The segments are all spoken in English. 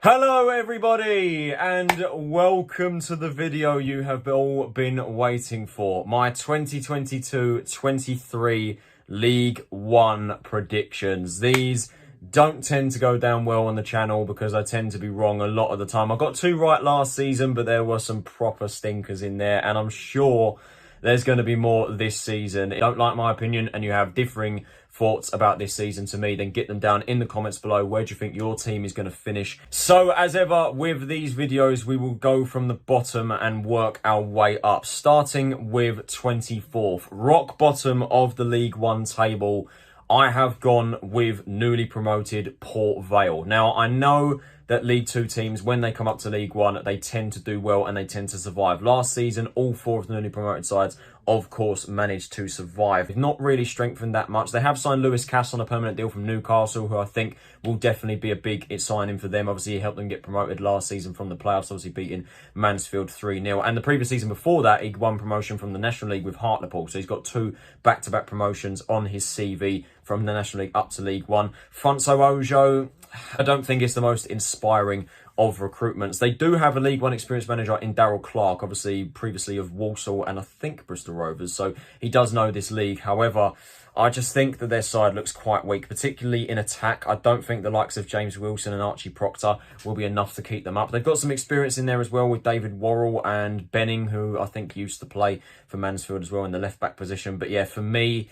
Hello everybody and welcome to the video you have all been waiting for. My 2022-23 League One predictions. These don't tend to go down well on the channel because I tend to be wrong a lot of the time. I got two right last season, but there were some proper stinkers in there, and I'm sure there's going to be more this season. If you don't like my opinion and you have differing thoughts about this season to me, then get them down in the comments below. Where do you think your team is going to finish? So as ever with these videos, we will go from the bottom and work our way up, starting with 24th, rock bottom of the League One table. I have gone with newly promoted Port Vale. Now, I know that League Two teams, when they come up to League One, they tend to do well and they tend to survive. Last season, all four of the newly promoted sides, of course, managed to survive. They've not really strengthened that much. They have signed Lewis Cass on a permanent deal from Newcastle, who I think will definitely be a big signing for them. Obviously, he helped them get promoted last season from the playoffs, obviously beating Mansfield 3-0. And the previous season before that, he won promotion from the National League with Hartlepool. So he's got two back-to-back promotions on his CV from the National League up to League One. Fonso Ojo, I don't think it's the most inspiring of recruitments. They do have a League One experienced manager in Darryl Clark, obviously previously of Walsall and I think Bristol Rovers, so he does know this league. However, I just think that their side looks quite weak, particularly in attack. I don't think the likes of James Wilson and Archie Proctor will be enough to keep them up. They've got some experience in there as well with David Worrell and Benning, who I think used to play for Mansfield as well in the left-back position. But yeah, for me,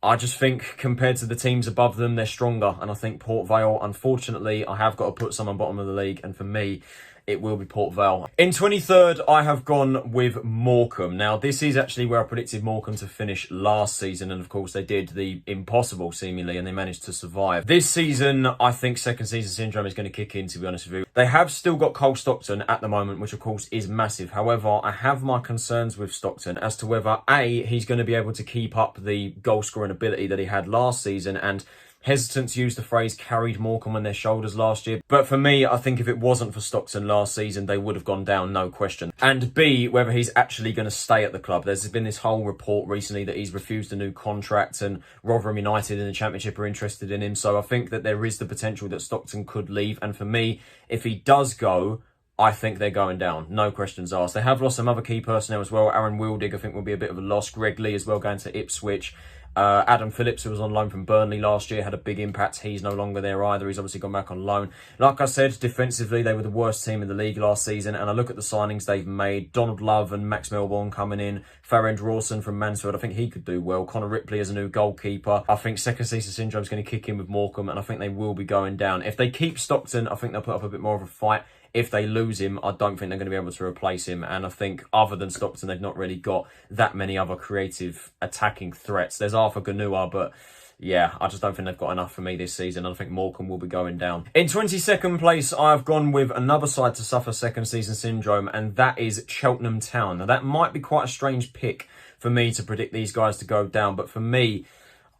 I just think compared to the teams above them, they're stronger. And I think Port Vale, unfortunately, I have got to put someone bottom of the league. And for me, it will be Port Vale. In 23rd, I have gone with Morecambe. Now, this is actually where I predicted Morecambe to finish last season. And of course, they did the impossible, seemingly, and they managed to survive. This season, I think second season syndrome is going to kick in, to be honest with you. They have still got Cole Stockton at the moment, which of course is massive. However, I have my concerns with Stockton as to whether A, he's going to be able to keep up the goal scoring ability that he had last season, and hesitant to use the phrase carried Morecambe on their shoulders last year. But for me, I think if it wasn't for Stockton last season, they would have gone down, no question. And B, whether he's actually going to stay at the club. There's been this whole report recently that he's refused a new contract and Rotherham United in the Championship are interested in him. So I think that there is the potential that Stockton could leave. And for me, if he does go, I think they're going down. No questions asked. They have lost some other key personnel as well. Aaron Wildig, I think, will be a bit of a loss. Greg Lee as well going to Ipswich. Adam Phillips, who was on loan from Burnley last year, had a big impact. He's no longer there either. He's obviously gone back on loan. Like I said, defensively, they were the worst team in the league last season. And I look at the signings they've made. Donald Love and Max Melbourne coming in. Farrend Rawson from Mansfield, I think he could do well. Connor Ripley as a new goalkeeper. I think second season syndrome is going to kick in with Morecambe, and I think they will be going down. If they keep Stockton, I think they'll put up a bit more of a fight. If they lose him, I don't think they're going to be able to replace him. And I think other than Stockton, they've not really got that many other creative attacking threats. There's Arthur Ganua, but yeah, I just don't think they've got enough for me this season. I think Morecambe will be going down. In 22nd place, I've gone with another side to suffer second season syndrome, and that is Cheltenham Town. Now, that might be quite a strange pick for me to predict these guys to go down, but for me,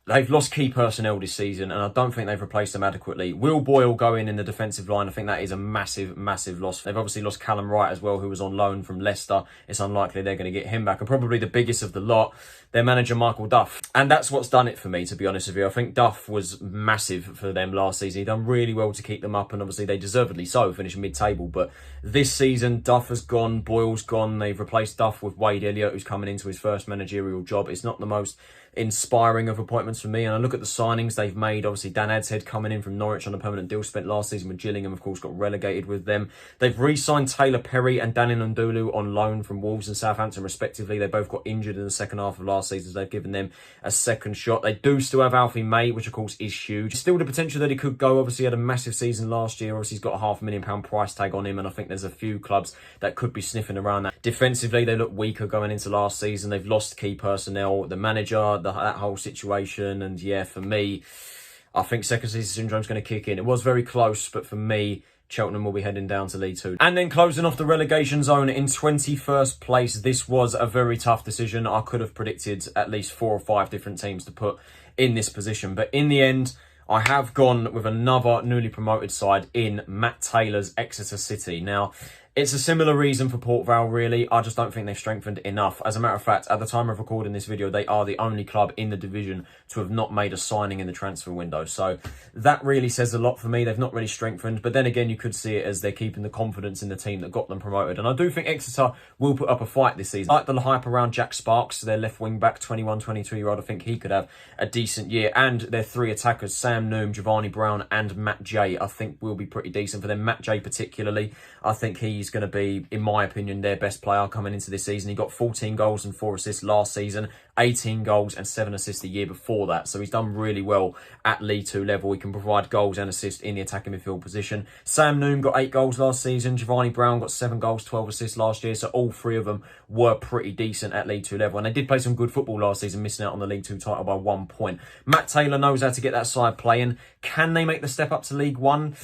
they've lost key personnel this season, and I don't think they've replaced them adequately. Will Boyle going in the defensive line, I think that is a massive, massive loss. They've obviously lost Callum Wright as well, who was on loan from Leicester. It's unlikely they're going to get him back. And probably the biggest of the lot, their manager, Michael Duff. And that's what's done it for me, to be honest with you. I think Duff was massive for them last season. He done really well to keep them up, and obviously they deservedly so, finished mid-table. But this season, Duff has gone, Boyle's gone. They've replaced Duff with Wade Elliott, who's coming into his first managerial job. It's not the most inspiring of appointments for me. And I look at the signings they've made. Obviously, Dan Adshead coming in from Norwich on a permanent deal, spent last season with Gillingham, of course, got relegated with them. They've re-signed Taylor Perry and Danny Ndulu on loan from Wolves and Southampton, respectively. They both got injured in the second half of last season, so they've given them a second shot. They do still have Alfie May, which of course is huge. Still the potential that he could go. Obviously, he had a massive season last year. Obviously, he's got a £500,000 price tag on him, and I think there's a few clubs that could be sniffing around that. Defensively, they look weaker going into last season. They've lost key personnel, the manager, that whole situation. And yeah, for me, I think second season syndrome is going to kick in. It was very close, but for me, Cheltenham will be heading down to League Two. And then closing off the relegation zone in 21st place, this was a very tough decision. I could have predicted at least 4 or 5 different teams to put in this position. But in the end, I have gone with another newly promoted side in Matt Taylor's Exeter City. Now, it's a similar reason for Port Vale, really. I just don't think they've strengthened enough. As a matter of fact, at the time of recording this video, they are the only club in the division to have not made a signing in the transfer window. So that really says a lot for me. They've not really strengthened. But then again, you could see it as they're keeping the confidence in the team that got them promoted. And I do think Exeter will put up a fight this season. I like the hype around Jack Sparks, their left wing back, 21, 22-year-old. I think he could have a decent year. And their three attackers, Sam Noom, Giovanni Brown and Matt Jay, I think will be pretty decent for them. Matt Jay particularly, I think he's going to be, in my opinion, their best player coming into this season. He got 14 goals and 4 assists last season, 18 goals and 7 assists the year before that. So he's done really well at League 2 level. He can provide goals and assists in the attacking midfield position. Sam Noom got 8 goals last season. Giovanni Brown got 7 goals, 12 assists last year. So all three of them were pretty decent at League 2 level. And they did play some good football last season, missing out on the League 2 title by 1 point. Matt Taylor knows how to get that side playing. Can they make the step up to League 1?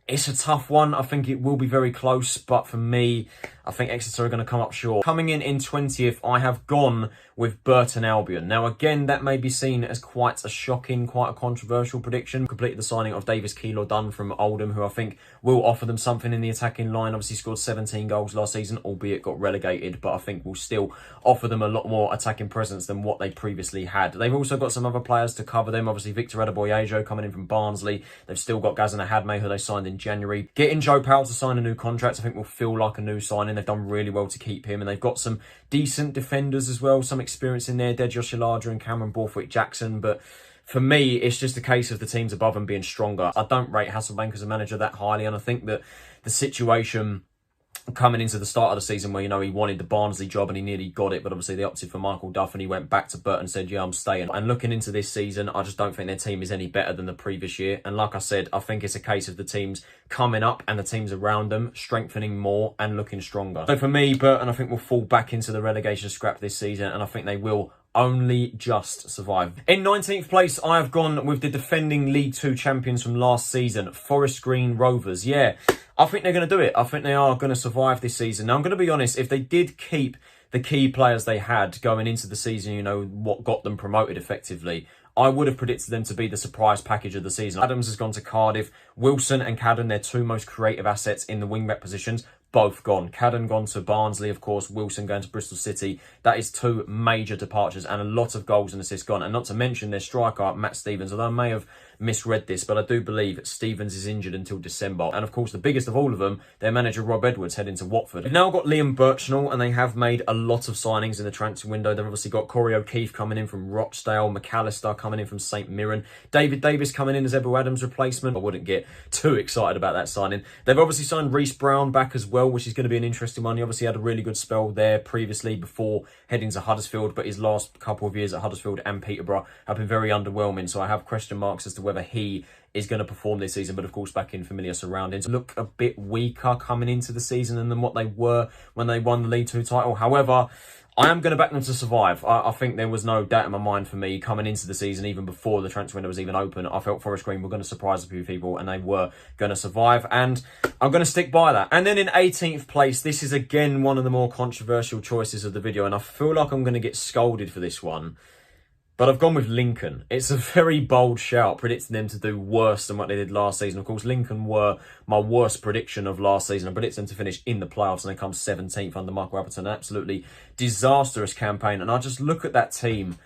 It's a tough one. I think it will be very close, but for me, I think Exeter are going to come up short. Coming in 20th, I have gone with Burton Albion. Now, again, that may be seen as quite a shocking, quite a controversial prediction. Completed the signing of Davis Keillor-Dunn from Oldham, who I think will offer them something in the attacking line. Obviously scored 17 goals last season, albeit got relegated, but I think will still offer them a lot more attacking presence than what they previously had. They've also got some other players to cover them. Obviously, Victor Adebayo coming in from Barnsley. They've still got Gazana Hadme, who they signed in January. Getting Joe Powell to sign a new contract, I think will feel like a new signing. They've done really well to keep him, and they've got some decent defenders as well, some experience in there, Dejosh Ilada and Cameron Borthwick-Jackson, but for me, it's just a case of the teams above them being stronger. I don't rate Hasselbank as a manager that highly, and I think that the situation coming into the start of the season where, you know, he wanted the Barnsley job and he nearly got it, but obviously they opted for Michael Duff and he went back to Burton and said, yeah, I'm staying. And looking into this season, I just don't think their team is any better than the previous year. And like I said, I think it's a case of the teams coming up and the teams around them strengthening more and looking stronger. So for me, Burton, I think will fall back into the relegation scrap this season, and I think they will only just survive. In 19th place, I have gone with the defending League 2 champions from last season, Forest Green Rovers. Yeah, I think they're going to do it. I think they are going to survive this season. Now, I'm going to be honest, if they did keep the key players they had going into the season, you know, what got them promoted effectively, I would have predicted them to be the surprise package of the season. Adams has gone to Cardiff. Wilson and Cadden, their two most creative assets in the wing-back positions, both gone. Cadden gone to Barnsley, of course. Wilson going to Bristol City. That is two major departures and a lot of goals and assists gone. And not to mention their striker, Matt Stevens, although I may have misread this, but I do believe Stevens is injured until December. And of course, the biggest of all of them, their manager Rob Edwards heading to Watford. They've now got Liam Birchnell, and they have made a lot of signings in the transfer window. They've obviously got Corey O'Keefe coming in from Rochdale, McAllister coming in from St Mirren, David Davis coming in as Ebel Adams' replacement. I wouldn't get too excited about that signing. They've obviously signed Reece Brown back as well, which is going to be an interesting one. He obviously had a really good spell there previously before heading to Huddersfield, but his last couple of years at Huddersfield and Peterborough have been very underwhelming. So I have question marks as to whether he is going to perform this season, but of course back in familiar surroundings. Look a bit weaker coming into the season than what they were when they won the League 2 title. However, I am going to back them to survive. I think there was no doubt in my mind for me coming into the season, even before the transfer window was even open. I felt Forest Green were going to surprise a few people and they were going to survive, and I'm going to stick by that. And then in 18th place, this is again one of the more controversial choices of the video, and I feel like I'm going to get scolded for this one. But I've gone with Lincoln. It's a very bold shout, predicting them to do worse than what they did last season. Of course, Lincoln were my worst prediction of last season. I predicted them to finish in the playoffs, and they come 17th under Michael Appleton. An absolutely disastrous campaign. And I just look at that team,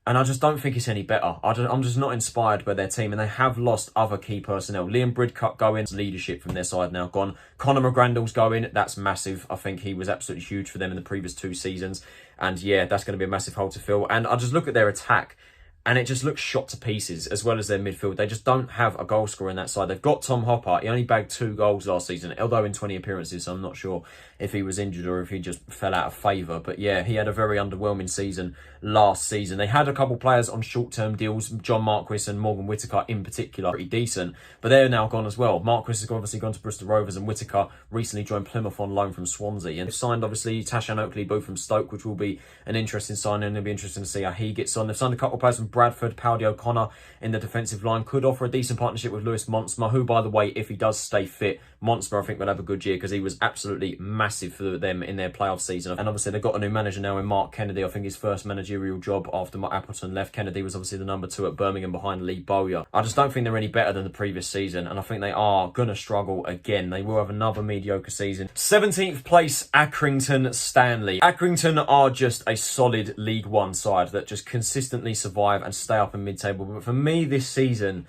and I just don't think it's any better. I'm just not inspired by their team, and they have lost other key personnel. Liam Bridcut going, leadership from their side now gone. Conor McGrandle's going, that's massive. I think he was absolutely huge for them in the previous 2 seasons. And yeah, that's going to be a massive hole to fill. And I just look at their attack, and it just looks shot to pieces, as well as their midfield. They just don't have a goal scorer in that side. They've got Tom Hopper. He only bagged 2 goals last season, although in 20 appearances, so I'm not sure if he was injured or if he just fell out of favour. But yeah, he had a very underwhelming season last season. They had a couple players on short-term deals, John Marquis and Morgan Whittaker in particular, pretty decent, but they're now gone as well. Marquis has obviously gone to Bristol Rovers, and Whittaker recently joined Plymouth on loan from Swansea. And they've signed, obviously, Tashan Oakley-Bow from Stoke, which will be an interesting signing, and it'll be interesting to see how he gets on. They've signed a couple of players from Bradford. Powdy O'Connor in the defensive line could offer a decent partnership with Lewis Monsma, who, by the way, if he does stay fit, Monster, I think, will have a good year because he was absolutely massive for them in their playoff season. And obviously, they've got a new manager now in Mark Kennedy. I think his first managerial job after Appleton left. Kennedy was obviously the number 2 at Birmingham behind Lee Bowyer. I just don't think they're any better than the previous season, and I think they are going to struggle again. They will have another mediocre season. 17th place, Acrington Stanley. Accrington are just a solid League One side that just consistently survive and stay up in mid-table. But for me this season,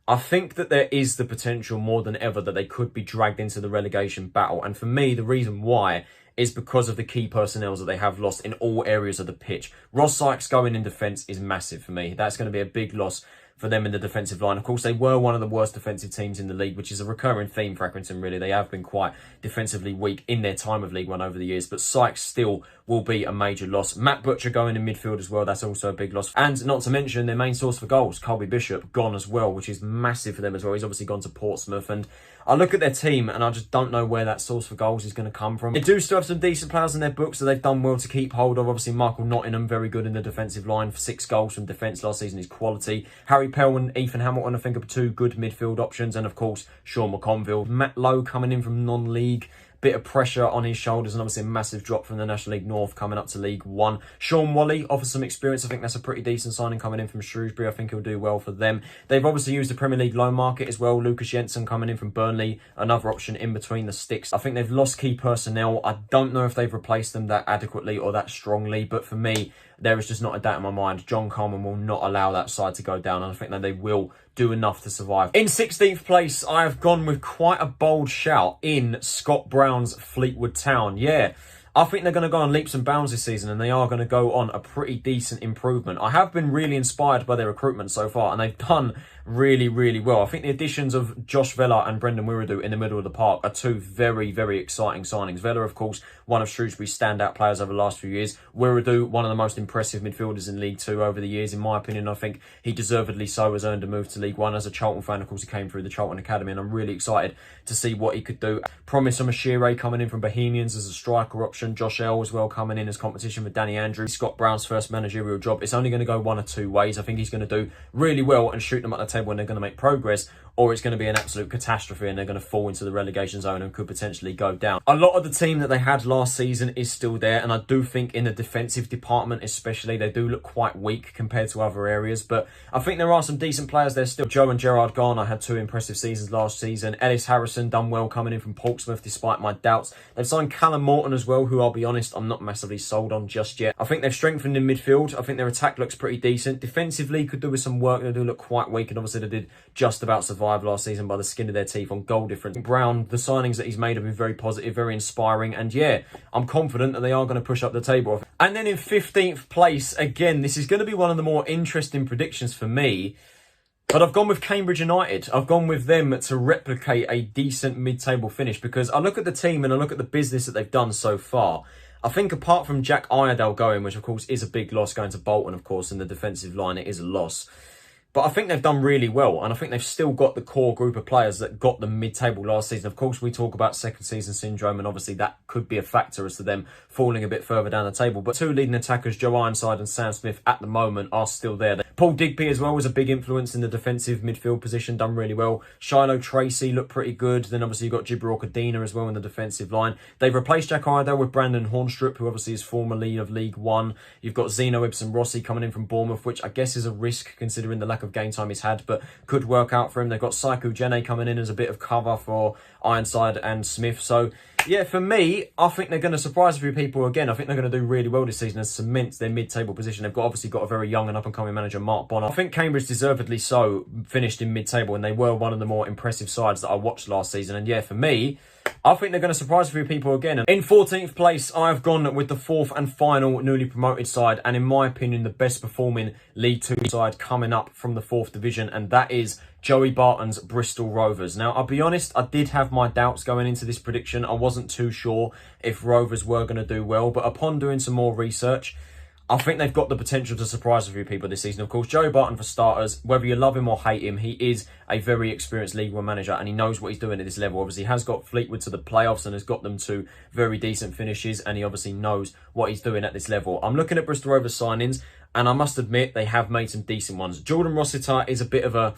I think that there is the potential more than ever that they could be dragged into the relegation battle. And for me, the reason why is because of the key personnel that they have lost in all areas of the pitch. Ross Sykes going in defence is massive for me. That's going to be a big loss for them in the defensive line. Of course, they were one of the worst defensive teams in the league, which is a recurring theme for Accrington, really. They have been quite defensively weak in their time of League One over the years, but Sykes still will be a major loss. Matt Butcher going in midfield as well, that's also a big loss. And not to mention their main source for goals, Colby Bishop, gone as well, which is massive for them as well. He's obviously gone to Portsmouth, and I look at their team and I just don't know where that source for goals is going to come from. They do still have some decent players in their books that they've done well to keep hold of. Obviously, Michael Nottingham, very good in the defensive line, for 6 goals from defence last season is quality. Harry Pell and Ethan Hamilton, I think, are 2 good midfield options. And of course, Sean McConville. Matt Lowe coming in from non-league. Bit of pressure on his shoulders, and obviously a massive drop from the National League North coming up to League One. Sean Wally offers some experience. I think that's a pretty decent signing coming in from Shrewsbury. I think he'll do well for them. They've obviously used the Premier League loan market as well. Lucas Jensen coming in from Burnley, another option in between the sticks. I think they've lost key personnel. I don't know if they've replaced them that adequately or that strongly, but for me, there is just not a doubt in my mind. John Coleman will not allow that side to go down, and I think that they will do enough to survive. In 16th place, I have gone with quite a bold shout in Scott Brown's Fleetwood Town. Yeah, I think they're going to go on leaps and bounds this season, and they are going to go on a pretty decent improvement. I have been really inspired by their recruitment so far, and they've done really, really well. I think the additions of Josh Vella and Brendan Wiradu in the middle of the park are 2 very, very exciting signings. Vella, of course, one of Shrewsbury's standout players over the last few years. Wiradu, one of the most impressive midfielders in League Two over the years, in my opinion. I think he deservedly so has earned a move to League One. As a Charlton fan, of course, he came through the Charlton Academy, and I'm really excited to see what he could do. Promise Omashire coming in from Bohemians as a striker option. Josh L as well coming in as competition for Danny Andrews. Scott Brown's first managerial job. It's only going to go one or 2 ways. I think he's going to do really well and shoot them at the table when they're going to make progress, or it's going to be an absolute catastrophe and they're going to fall into the relegation zone and could potentially go down. A lot of the team that they had last season is still there, and I do think in the defensive department especially, they do look quite weak compared to other areas, but I think there are some decent players there still. Joe and Gerard Garner had 2 impressive seasons last season. Ellis Harrison done well coming in from Portsmouth despite my doubts. They've signed Callum Morton as well, who I'll be honest, I'm not massively sold on just yet. I think they've strengthened in midfield. I think their attack looks pretty decent. Defensively, could do with some work. They do look quite weak, and obviously they did just about survive last season by the skin of their teeth on goal difference. Brown, the signings that he's made have been very positive, very inspiring, and yeah, I'm confident that they are going to push up the table. And then in 15th place, again, this is going to be one of the more interesting predictions for me, but I've gone with Cambridge United. I've gone with them to replicate a decent mid-table finish, because I look at the team and I look at the business that they've done so far. I think apart from Jack Iredale going, which of course is a big loss, going to Bolton, of course, in the defensive line, it is a loss. But I think they've done really well, and I think they've still got the core group of players that got them mid-table last season. Of course, we talk about second season syndrome, and obviously that could be a factor as to them falling a bit further down the table. But 2 leading attackers, Joe Ironside and Sam Smith, at the moment are still there. Paul Digby as well was a big influence in the defensive midfield position, done really well. Shiloh Tracy looked pretty good. Then obviously you've got Gibraltar Cadena as well in the defensive line. They've replaced Jack Iredale with Brandon Hornstrup, who obviously is formerly of League One. You've got Zeno Ibsen Rossi coming in from Bournemouth, which I guess is a risk considering the lack of game time he's had, but could work out for him. They've got Saiku Jene coming in as a bit of cover for Ironside and Smith. So yeah, for me, I think they're going to surprise a few people again. I think they're going to do really well this season and cement their mid-table position. They've obviously got a very young and up-and-coming manager, Mark Bonner. I think Cambridge deservedly so finished in mid-table, and they were one of the more impressive sides that I watched last season. And yeah, for me, I think they're going to surprise a few people again. In 14th place, I've gone with the 4th and final newly promoted side, and in my opinion, the best performing League Two side coming up from the 4th division, and that is Joey Barton's Bristol Rovers. Now, I'll be honest, I did have my doubts going into this prediction. I wasn't too sure if Rovers were going to do well, but upon doing some more research, I think they've got the potential to surprise a few people this season. Of course, Joey Barton, for starters, whether you love him or hate him, he is a very experienced League One manager, and he knows what he's doing at this level. Obviously, he has got Fleetwood to the playoffs and has got them to very decent finishes, and he obviously knows what he's doing at this level. I'm looking at Bristol Rovers signings, And I must admit, they have made some decent ones. Jordan Rossiter is a bit of a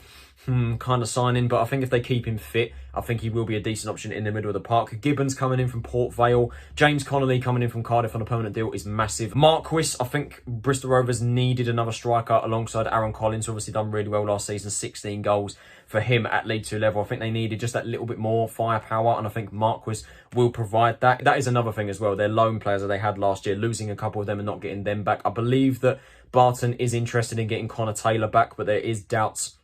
kind of signing, but I think if they keep him fit, I think he will be a decent option in the middle of the park. Gibbons coming in from Port Vale. James Connolly coming in from Cardiff on a permanent deal is massive. Marquis, I think Bristol Rovers needed another striker alongside Aaron Collins, who obviously done really well last season, 16 goals for him at League 2 level. I think they needed just that little bit more firepower, and I think Marquis will provide that. That is another thing as well. Their loan players that they had last year, losing a couple of them and not getting them back. I believe that Barton is interested in getting Connor Taylor back, but there is doubts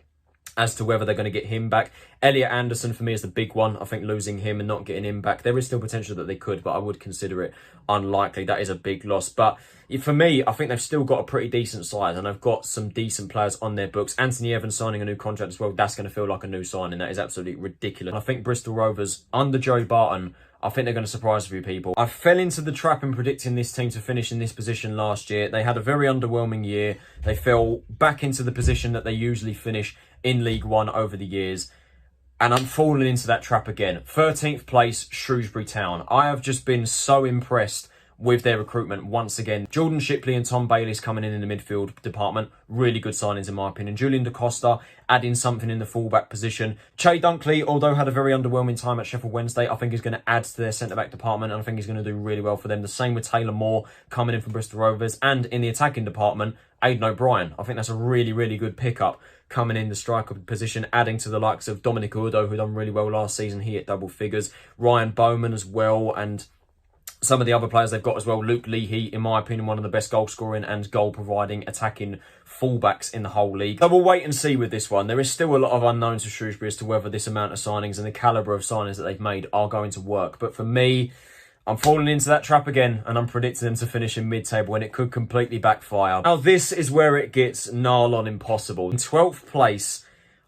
as to whether they're going to get him back. Elliot Anderson, for me, is the big one. I think losing him and not getting him back, there is still potential that they could, but I would consider it unlikely. That is a big loss. But for me, I think they've still got a pretty decent side, and they've got some decent players on their books. Anthony Evans signing a new contract as well. That's going to feel like a new signing. That is absolutely ridiculous. And I think Bristol Rovers, under Joe Barton, I think they're going to surprise a few people. I fell into the trap in predicting this team to finish in this position last year. They had a very underwhelming year. They fell back into the position that they usually finish in League One over the years. And I'm falling into that trap again. 13th place, Shrewsbury Town. I have just been so impressed with their recruitment once again. Jordan Shipley and Tom Bayliss coming in the midfield department. Really good signings in my opinion. Julian Da Costa adding something in the fullback position. Che Dunkley, although had a very underwhelming time at Sheffield Wednesday, I think is going to add to their centre-back department, and I think he's going to do really well for them. The same with Taylor Moore coming in from Bristol Rovers. And in the attacking department, Aidan O'Brien. I think that's a really, really good pickup coming in the striker position, adding to the likes of Dominic Urdo, who done really well last season. He hit double figures. Ryan Bowman as well, and some of the other players they've got as well. Luke Leahy, in my opinion, one of the best goal scoring and goal providing attacking fullbacks in the whole league. So we'll wait and see with this one. There is still a lot of unknowns for Shrewsbury as to whether this amount of signings and the calibre of signings that they've made are going to work. But for me, I'm falling into that trap again, and I'm predicting them to finish in mid-table, and it could completely backfire. Now, this is where it gets gnarl on impossible. In 12th place,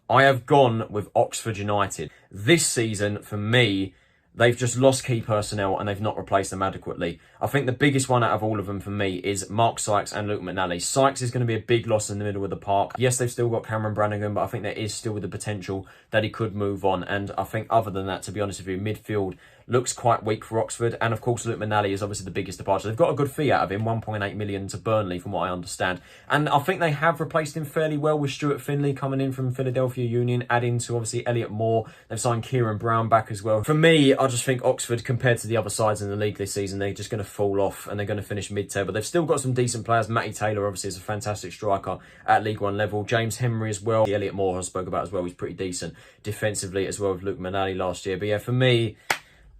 I have gone with Oxford United. This season, for me, they've just lost key personnel and they've not replaced them adequately. I think the biggest one out of all of them for me is Mark Sykes and Luke McNally. Sykes is going to be a big loss in the middle of the park. Yes, they've still got Cameron Brannigan, but I think there is still the potential that he could move on. And I think other than that, to be honest with you, midfield looks quite weak for Oxford. And of course, Luke McNally is obviously the biggest departure. They've got a good fee out of him, 1.8 million to Burnley, from what I understand. And I think they have replaced him fairly well with Stuart Finley coming in from Philadelphia Union, adding to obviously Elliot Moore. They've signed Kieran Brown back as well. For me, I just think Oxford, compared to the other sides in the league this season, they're just going to fall off and they're going to finish mid-table. They've still got some decent players. Matty Taylor obviously is a fantastic striker at League One level. James Henry as well. Elliot Moore I spoke about as well. He's pretty decent defensively as well with Luke McNally last year. But yeah, for me,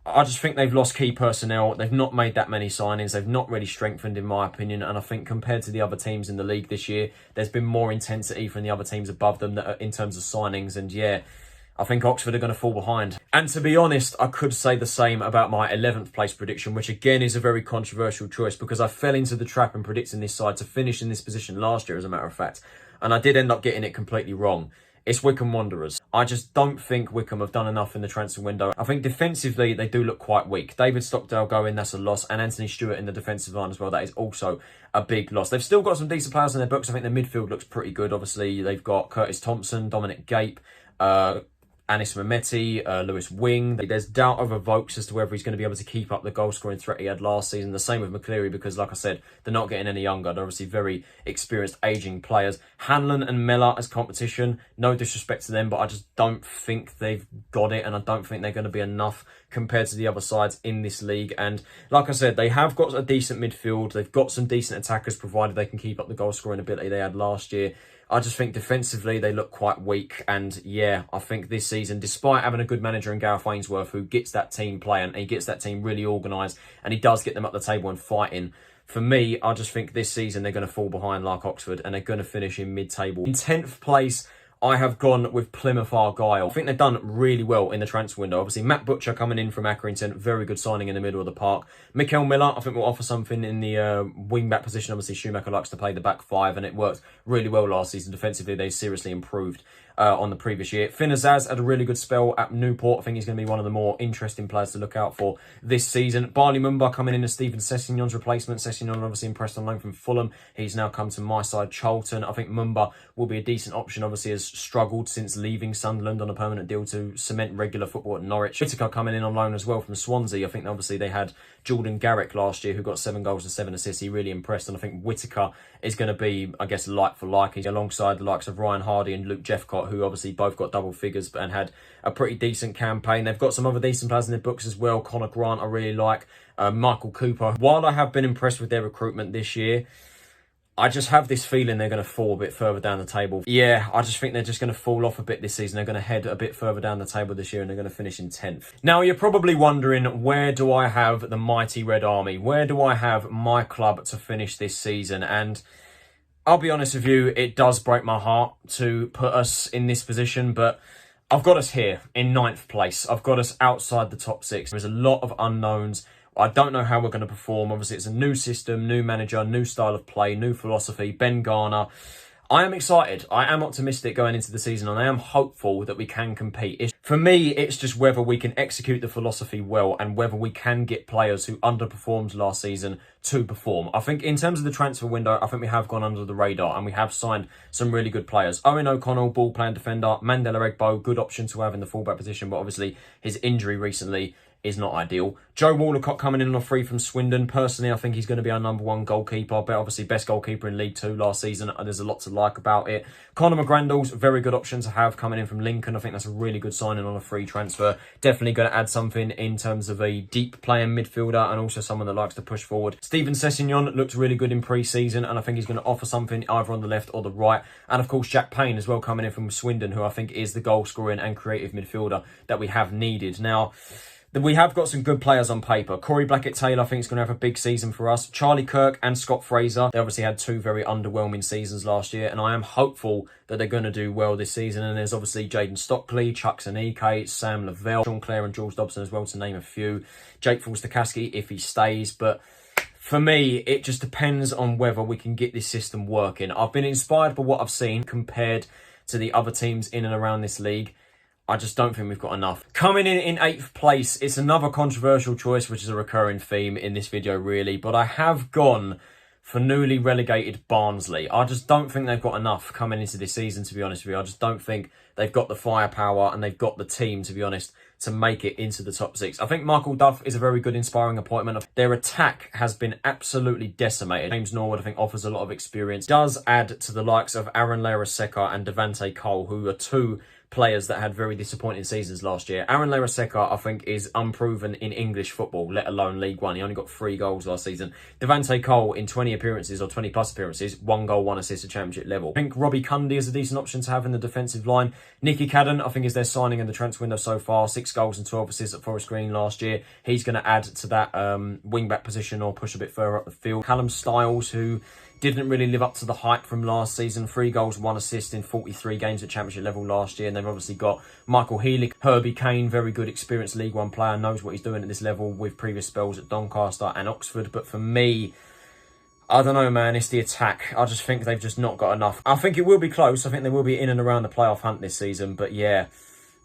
I just think they've lost key personnel. They've not made that many signings. They've not really strengthened, in my opinion. And I think compared to the other teams in the league this year, there's been more intensity from the other teams above them that are in terms of signings. And yeah, I think Oxford are going to fall behind. And to be honest, I could say the same about my 11th place prediction, which again is a very controversial choice because I fell into the trap in predicting this side to finish in this position last year, as a matter of fact. And I did end up getting it completely wrong. It's Wick and Wanderers. I just don't think Wickham have done enough in the transfer window. I think defensively, they do look quite weak. David Stockdale going, that's a loss. And Anthony Stewart in the defensive line as well. That is also a big loss. They've still got some decent players in their books. I think their midfield looks pretty good. Obviously, they've got Curtis Thompson, Dominic Gape, Anis Mehmeti, Lewis Wing. There's doubt over Vokes as to whether he's going to be able to keep up the goal-scoring threat he had last season. The same with McCleary because, like I said, they're not getting any younger. They're obviously very experienced, ageing players. Hanlon and Miller as competition. No disrespect to them, but I just don't think they've got it, and I don't think they're going to be enough compared to the other sides in this league. And like I said, they have got a decent midfield. They've got some decent attackers, provided they can keep up the goal-scoring ability they had last year. I just think defensively they look quite weak. And yeah, I think this season, despite having a good manager in Gareth Ainsworth, who gets that team playing, he gets that team really organised, and he does get them up the table and fighting. For me, I just think this season they're going to fall behind like Oxford, and they're going to finish in mid-table. In 10th place, I have gone with Plymouth Argyle. I think they've done really well in the transfer window. Obviously, Matt Butcher coming in from Acrington, very good signing in the middle of the park. Mikel Miller, I think, will offer something in the wing-back position. Obviously, Schumacher likes to play the back five, and it worked really well last season. Defensively, they seriously improved. on the previous year. Finn Azaz had a really good spell at Newport. I think he's going to be one of the more interesting players to look out for this season. Barley Mumba coming in as Stephen Sessegnon's replacement. Sessegnon obviously impressed on loan from Fulham. He's now come to my side, Charlton. I think Mumba will be a decent option. Obviously has struggled since leaving Sunderland on a permanent deal to cement regular football at Norwich. Whittaker coming in on loan as well from Swansea. I think obviously they had Jordan Garrick last year who got 7 goals and 7 assists. He really impressed, and I think Whittaker is going to be, I guess, like for like. He's alongside the likes of Ryan Hardy and Luke Jeffcott, who obviously both got double figures and had a pretty decent campaign. They've got some other decent players in their books as well. Connor Grant I really like. Michael Cooper. While I have been impressed with their recruitment this year, I just have this feeling they're going to fall a bit further down the table. Yeah, I just think they're just going to fall off a bit this season. They're going to head a bit further down the table this year and they're going to finish in 10th. Now, you're probably wondering, where do I have the mighty Red Army? Where do I have my club to finish this season? And I'll be honest with you, it does break my heart to put us in this position, but I've got us here in 9th place. I've got us outside the top 6. There's a lot of unknowns. I don't know how we're going to perform. Obviously, it's a new system, new manager, new style of play, new philosophy, Ben Garner. I am excited. I am optimistic going into the season and I am hopeful that we can compete. For me, it's just whether we can execute the philosophy well and whether we can get players who underperformed last season to perform. I think in terms of the transfer window, I think we have gone under the radar and we have signed some really good players. Owen O'Connell, ball-playing defender. Mandela Egbo, good option to have in the fullback position, but obviously his injury recently is not ideal. Joe Walcott coming in on a free from Swindon. Personally, I think he's going to be our #1 goalkeeper. But obviously, best goalkeeper in League 2 last season. And there's a lot to like about it. Conor McGrandles, very good option to have coming in from Lincoln. I think that's a really good signing on a free transfer. Definitely going to add something in terms of a deep playing midfielder and also someone that likes to push forward. Stephen Sessegnon looked really good in pre-season and I think he's going to offer something either on the left or the right. And of course, Jack Payne as well coming in from Swindon, who I think is the goal-scoring and creative midfielder that we have needed. Now, we have got some good players on paper. Corey Blackett-Taylor, I think, is going to have a big season for us. Charlie Kirk and Scott Fraser, they obviously had 2 very underwhelming seasons last year, and I am hopeful that they're going to do well this season. And there's obviously Jaden Stockley, Chuck Sanike, Sam Lavelle, Sean Clare and Jules Dobson as well, to name a few. Jake Forster-Caskey, if he stays. But for me, it just depends on whether we can get this system working. I've been inspired by what I've seen compared to the other teams in and around this league. I just don't think we've got enough. Coming in 8th place, it's another controversial choice, which is a recurring theme in this video, really. But I have gone for newly relegated Barnsley. I just don't think they've got enough coming into this season, to be honest with you. I just don't think they've got the firepower and they've got the team, to be honest, to make it into the top 6. I think Michael Duff is a very good, inspiring appointment. Their attack has been absolutely decimated. James Norwood, I think, offers a lot of experience. Does add to the likes of Aaron Lera-Seca and Devante Cole, who are 2 players that had very disappointing seasons last year. Aaron Lera-Seca, I think, is unproven in English football, let alone League One. He only got 3 goals last season. Devante Cole, in 20 appearances or 20 plus appearances, 1 goal, 1 assist at championship level. I think Robbie Cundy is a decent option to have in the defensive line. Nicky Cadden, I think, is their signing in the transfer window so far. 6 goals and 12 assists at Forest Green last year. He's going to add to that wing-back position or push a bit further up the field. Callum Styles, who didn't really live up to the hype from last season. 3 goals, 1 assist in 43 games at championship level last year. And they've obviously got Michael Healy, Herbie Kane, very good experienced League One player, knows what he's doing at this level with previous spells at Doncaster and Oxford. But for me, I don't know, man, it's the attack. I just think they've just not got enough. I think it will be close. I think they will be in and around the playoff hunt this season. But yeah,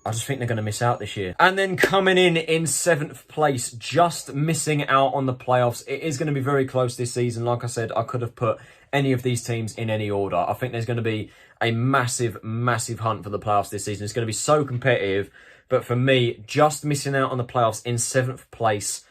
I just think they're going to miss out this year. And then coming in 7th place, just missing out on the playoffs. It is going to be very close this season. Like I said, I could have put any of these teams in any order. I think there's going to be a massive, massive hunt for the playoffs this season. It's going to be so competitive. But for me, just missing out on the playoffs in 7th place,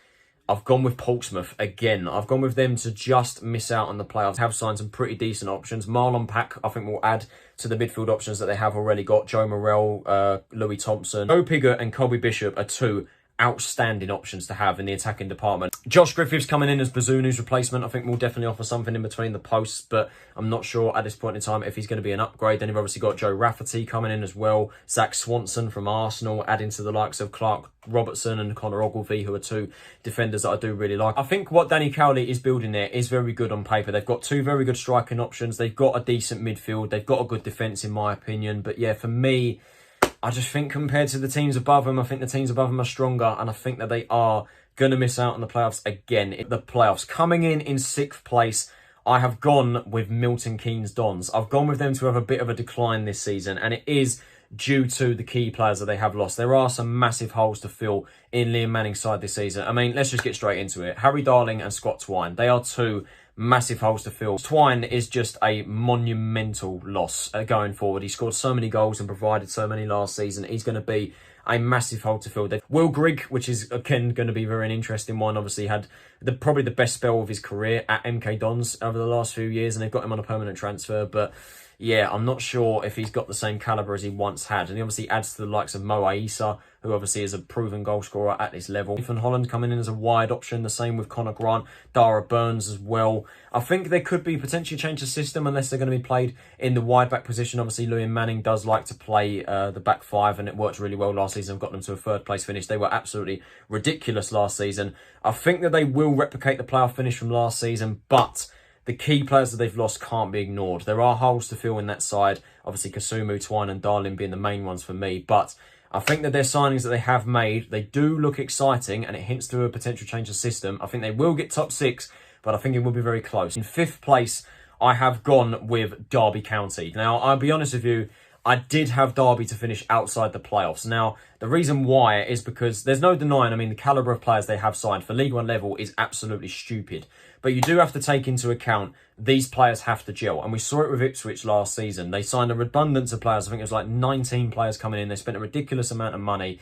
I've gone with Portsmouth again. I've gone with them to just miss out on the playoffs. Have signed some pretty decent options. Marlon Pack, I think, will add to the midfield options that they have already got. Joe Morrell, Louis Thompson. Joe Pigott and Colby Bishop are 2 outstanding options to have in the attacking department. Josh Griffiths coming in as Bazunu's replacement, I think, will definitely offer something in between the posts, but I'm not sure at this point in time if he's going to be an upgrade. Then you've obviously got Joe Rafferty coming in as well. Zach Swanson from Arsenal, adding to the likes of Clark Robertson and Connor Ogilvie, who are 2 defenders that I do really like. I think what Danny Cowley is building there is very good on paper. They've got 2 very good striking options. They've got a decent midfield. They've got a good defence, in my opinion. But yeah, for me, I just think compared to the teams above them, I think the teams above them are stronger, and I think that they are going to miss out on the playoffs again. The playoffs coming in 6th place, I have gone with Milton Keynes Dons. I've gone with them to have a bit of a decline this season, and it is due to the key players that they have lost. There are some massive holes to fill in Liam Manning's side this season. I mean, let's just get straight into it. Harry Darling and Scott Twine, they are two massive holes to fill. Twine is just a monumental loss going forward. He scored so many goals and provided so many last season. He's going to be a massive hole to fill. Will Grigg, which is again going to be very an interesting one, obviously had probably the best spell of his career at MK Dons over the last few years, and they've got him on a permanent transfer, but yeah, I'm not sure if he's got the same calibre as he once had. And he obviously adds to the likes of Mo Aissa, who obviously is a proven goal scorer at this level. Ethan Holland coming in as a wide option. The same with Connor Grant, Dara Burns as well. I think there could be potentially change the system unless they're going to be played in the wide back position. Obviously, Liam Manning does like to play the back five, and it worked really well last season. Got them to a third place finish. They were absolutely ridiculous last season. I think that they will replicate the playoff finish from last season, but the key players that they've lost can't be ignored. There are holes to fill in that side. Obviously, Kasumu, Twine and Darling being the main ones for me. But I think that their signings that they have made, they do look exciting, and it hints to a potential change of system. I think they will get top six, but I think it will be very close. In fifth place, I have gone with Derby County. Now, I'll be honest with you, I did have Derby to finish outside the playoffs. Now, the reason why is because there's no denying, I mean, the calibre of players they have signed for League One level is absolutely stupid. But you do have to take into account these players have to gel. And we saw it with Ipswich last season. They signed a redundance of players. I think it was like 19 players coming in. They spent a ridiculous amount of money,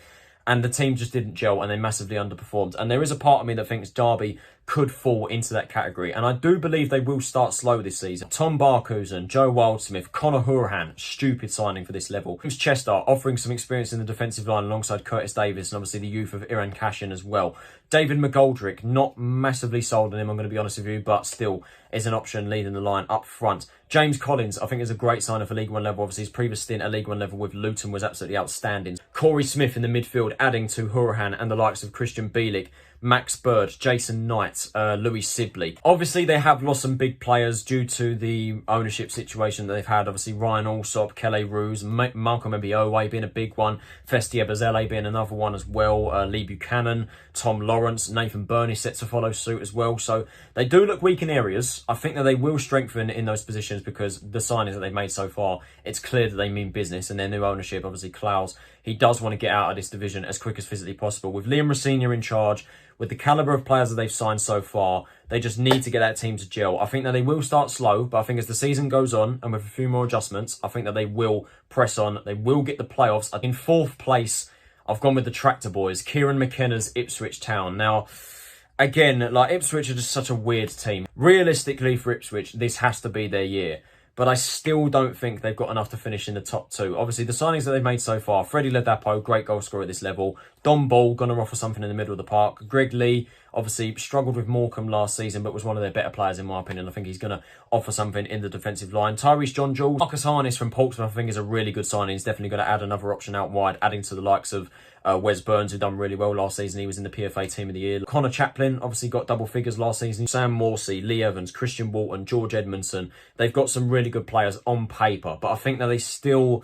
and the team just didn't gel, and they massively underperformed. And there is a part of me that thinks Derby could fall into that category. And I do believe they will start slow this season. Tom Barkhuizen, Joe Wildsmith, Conor Hourihane, stupid signing for this level. James Chester offering some experience in the defensive line alongside Curtis Davis and obviously the youth of Iran Cashin as well. David McGoldrick, not massively sold on him, I'm going to be honest with you, but still is an option leading the line up front. James Collins, I think, is a great signer for League One level. Obviously, his previous stint at League One level with Luton was absolutely outstanding. Corey Smith in the midfield, adding to Hourihane and the likes of Christian Bielik, Max Bird, Jason Knight, Louis Sibley. Obviously, they have lost some big players due to the ownership situation that they've had. Obviously, Ryan Allsop, Kelly Roos, Malcolm Mbiowe being a big one, Festi Ebazele being another one as well, Lee Buchanan, Tom Lawrence, Nathan Burney set to follow suit as well. So they do look weak in areas. I think that they will strengthen in those positions because the signings that they've made so far, it's clear that they mean business, and their new ownership, obviously Klaus, he does want to get out of this division as quick as physically possible. With Liam Rossini in charge, with the calibre of players that they've signed so far, they just need to get that team to gel. I think that they will start slow, but I think as the season goes on and with a few more adjustments, I think that they will press on. They will get the playoffs. In fourth place, I've gone with the Tractor Boys, Kieran McKenna's Ipswich Town. Now, again, like Ipswich are just such a weird team. Realistically for Ipswich, this has to be their year. But I still don't think they've got enough to finish in the top two. Obviously, the signings that they've made so far, Freddie Ladapo, great goal scorer at this level. Don Ball, going to offer something in the middle of the park. Greg Lee, obviously, struggled with Morecambe last season, but was one of their better players, in my opinion. I think he's going to offer something in the defensive line. Tyrese John Jules, Marcus Harness from Portsmouth, I think is a really good signing. He's definitely going to add another option out wide, adding to the likes of Wes Burns, who done really well last season. He was in the PFA Team of the Year. Connor Chaplin, obviously got double figures last season. Sam Morsey, Lee Evans, Christian Walton, George Edmondson. They've got some really good players on paper, but I think that they still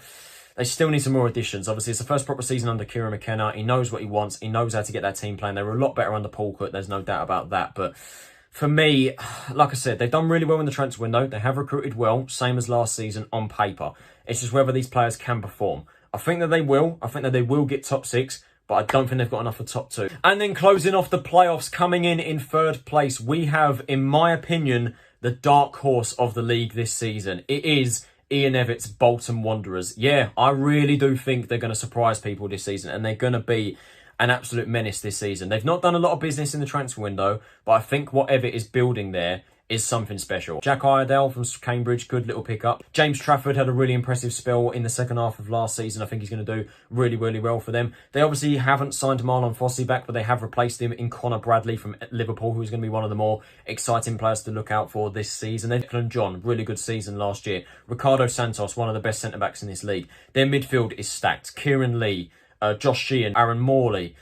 need some more additions. Obviously, it's the first proper season under Kieran McKenna. He knows what he wants. He knows how to get that team playing. They were a lot better under Paul Cook. There's no doubt about that. But for me, like I said, they've done really well in the transfer window. They have recruited well, same as last season on paper. It's just whether these players can perform. I think that they will. I think that they will get top six, but I don't think they've got enough for top two. And then closing off the playoffs, coming in third place, we have, in my opinion, the dark horse of the league this season. It is Ian Nevitz, Bolton Wanderers. Yeah, I really do think they're going to surprise people this season, and they're going to be an absolute menace this season. They've not done a lot of business in the transfer window, but I think whatever is building there is something special. Jack Iredale from Cambridge, good little pickup. James Trafford had a really impressive spell in the second half of last season. I think he's going to do really, really well for them. They obviously haven't signed Marlon Fossey back, but they have replaced him in Connor Bradley from Liverpool, who's going to be one of the more exciting players to look out for this season. Then Declan John, really good season last year. Ricardo Santos, one of the best centre-backs in this league. Their midfield is stacked. Kieran Lee, Josh Sheehan, Aaron Morley,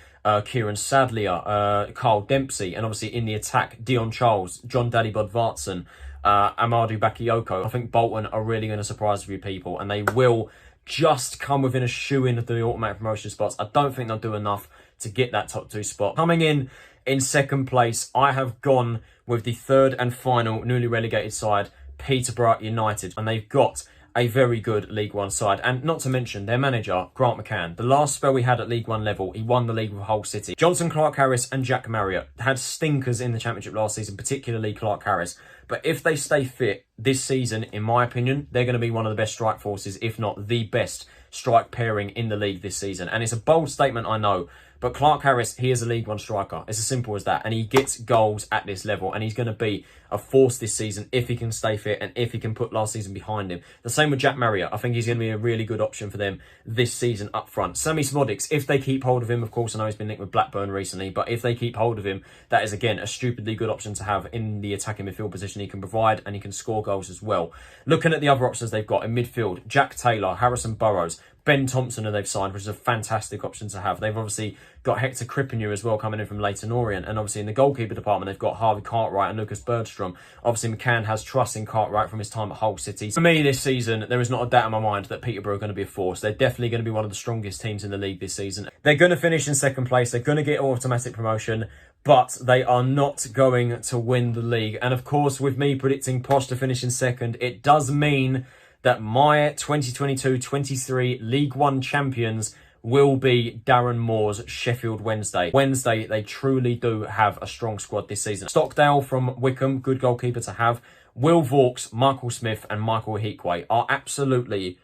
Kieran Sadlier, Carl Dempsey, and obviously in the attack, Dion Charles, John Daddy Bodvartson, Amadou Bakayoko. I think Bolton are really going to surprise a few people, and they will just come within a shoe-in of the automatic promotion spots. I don't think they'll do enough to get that top two spot. Coming in In second place, I have gone with the third and final newly relegated side, Peterborough United, and they've got a very good League One side. And not to mention their manager, Grant McCann. The last spell we had at League One level, he won the league with Hull City. Johnson Clark-Harris and Jack Marriott had stinkers in the Championship last season, particularly Clark-Harris. But if they stay fit this season, in my opinion, they're going to be one of the best strike forces, if not the best strike pairing in the league this season. And it's a bold statement, I know, but Clark-Harris, he is a League One striker. It's as simple as that. And he gets goals at this level. And he's going to be a force this season if he can stay fit and if he can put last season behind him. The same with Jack Marriott. I think he's going to be a really good option for them this season up front. Sami Smodics, if they keep hold of him, of course, I know he's been linked with Blackburn recently, but if they keep hold of him, that is, again, a stupidly good option to have in the attacking midfield position. He can provide and he can score goals as well. Looking at the other options they've got in midfield, Jack Taylor, Harrison Burrows, Ben Thompson, who they've signed, which is a fantastic option to have. They've obviously got Hector Krippenu as well coming in from Leyton Orient. And obviously in the goalkeeper department, they've got Harvey Cartwright and Lucas Bergstrom. Obviously, McCann has trust in Cartwright from his time at Hull City. For me this season, there is not a doubt in my mind that Peterborough are going to be a force. They're definitely going to be one of the strongest teams in the league this season. They're going to finish in second place. They're going to get automatic promotion, but they are not going to win the league. And of course, with me predicting Posh to finish in second, it does mean that my 2022-23 League One champions will be Darren Moore's Sheffield Wednesday. Wednesday, they truly do have a strong squad this season. Stockdale from Wickham, good goalkeeper to have. Will Vauxhall, Michael Smith and Michael Heakway are absolutely...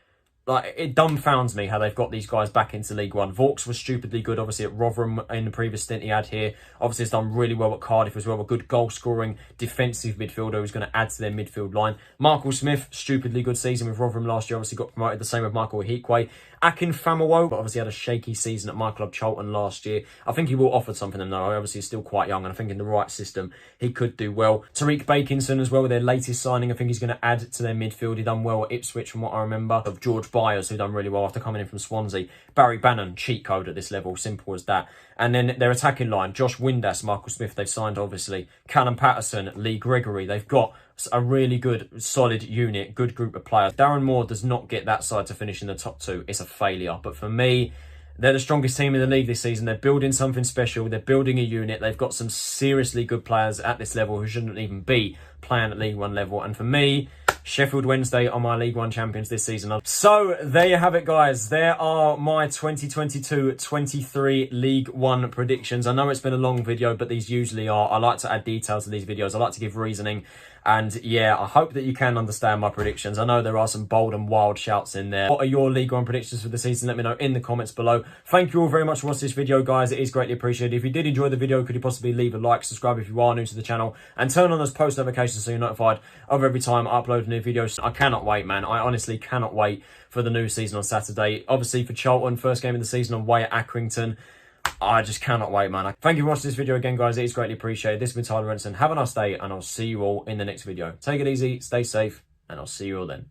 Like, it dumbfounds me how they've got these guys back into League One. Vauxhall was stupidly good, obviously, at Rotherham in the previous stint he had here. Obviously, he's done really well at Cardiff as well. A good goal-scoring defensive midfielder who's going to add to their midfield line. Michael Smith, stupidly good season with Rotherham last year. Obviously, got promoted. The same with Michael Heakway. Akin Famawo, but obviously had a shaky season at my club, Charlton, last year. I think he will offer something, though. Obviously, he's still quite young, and I think in the right system, he could do well. Tariq Bakinson as well, with their latest signing. I think he's going to add to their midfield. He done well at Ipswich, from what I remember. Of George Byers, who done really well after coming in from Swansea. Barry Bannon, cheat code at this level, simple as that. And then their attacking line, Josh Windass, Michael Smith, they've signed, obviously. Callum Patterson, Lee Gregory. They've got a really good, solid unit, good group of players. Darren Moore does not get that side to finish in the top two. It's a failure. But for me, they're the strongest team in the league this season. They're building something special. They're building a unit. They've got some seriously good players at this level who shouldn't even be playing at League One level. And for me, Sheffield Wednesday are my League One champions this season. So there you have it, guys. There are my 2022-23 League One predictions. I know it's been a long video, but these usually are. I like to add details to these videos. I like to give reasoning. And yeah, I hope that you can understand my predictions. I know there are some bold and wild shouts in there. What are your League One predictions for the season? Let me know in the comments below. Thank you all very much for watching this video, guys. It is greatly appreciated. If you did enjoy the video, could you possibly leave a like, subscribe if you are new to the channel, and turn on those post notifications so you're notified of every time I upload a new video. I cannot wait, man. I honestly cannot wait for the new season on Saturday. Obviously for Charlton, first game of the season away at Accrington. I just cannot wait, man. Thank you for watching this video again, guys. It is greatly appreciated. This has been Tyler Renson. Have a nice day, and I'll see you all in the next video. Take it easy, stay safe, and I'll see you all then.